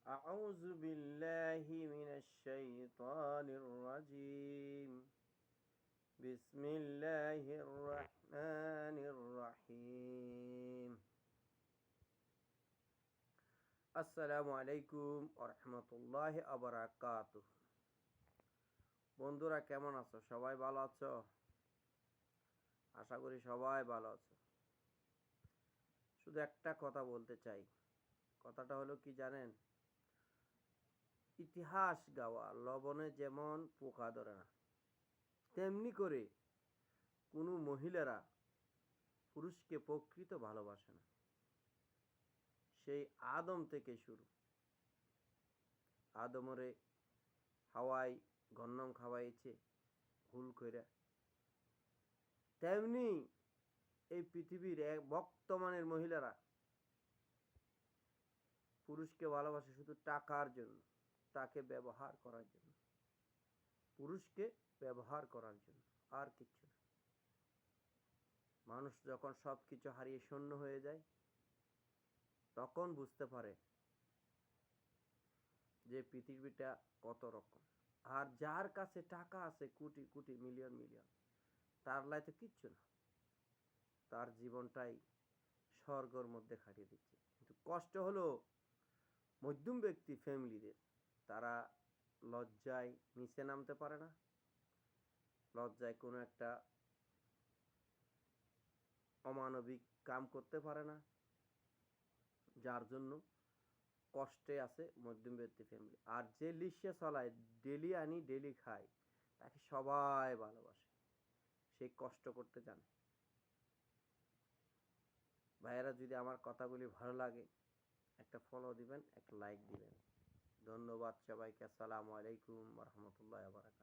أعوذ بالله من الشيطان الرجيم بسم الله الرحمن الرحيم আসসালামু আলাইকুম ওয়া রাহমাতুল্লাহি ওয়া বারাকাতুহু। বন্ধুরা কেমন আছো? সবাই ভালো আছো? আশা করি সবাই ভালো আছো। শুধু একটা কথা বলতে চাই, কথাটা হলো কি জানেন? ইতিহাস গাওয়া লবণে যেমন পোকা ধরে না, তেমনি করে কোনো মহিলারা পুরুষকে প্রকৃত ভালোবাসে না। সেই আদম থেকে শুরু, আদমরে হাওয়াই গন্নম খাওয়াইছে ভুল কইরা, তেমনি এই পৃথিবীর এক বর্তমানের মহিলারা পুরুষকে ভালোবাসে শুধু টাকার জন্য, তাকে ব্যবহার করার জন্য, পুরুষকে ব্যবহার করার জন্য, আর কিচ্ছু না। মানুষ যখন সব কিছু হারিয়ে শূন্য হয়ে যায়, তখন বুঝতে পারে যে পৃথিবীটা কত রকম। আর যার কাছে টাকা আছে কোটি কোটি মিলিয়ন মিলিয়ন, তার লাইতে কিচ্ছু না, তার জীবনটাই স্বর্গের মধ্যে কাটিয়ে দিচ্ছে। কিন্তু কষ্ট হলো মধ্যম ব্যক্তি ফ্যামিলিদের, তারা লজ্জায় নিচে নামতে পারে না, লজ্জায় কোনো একটা অমানবিক কাম করতে পারে না, যার জন্য কষ্টে আছে মধ্যম ব্যক্তি ফ্যামিলি। আর যে লিশে চলায়, ডেলি আনি ডেলি খায়, তাকে সবাই ভালোবাসে, সে কষ্ট করতে জানে। ভাইয়েরা, যদি আমার কথাগুলি ভালো লাগে একটা ফলো দিবেন, একটা লাইক দিবেন। ধন্যবাদ সবাইকে। আসসালামু আলাইকুম ওয়া রাহমাতুল্লাহি ওয়া বারাকাতুহু।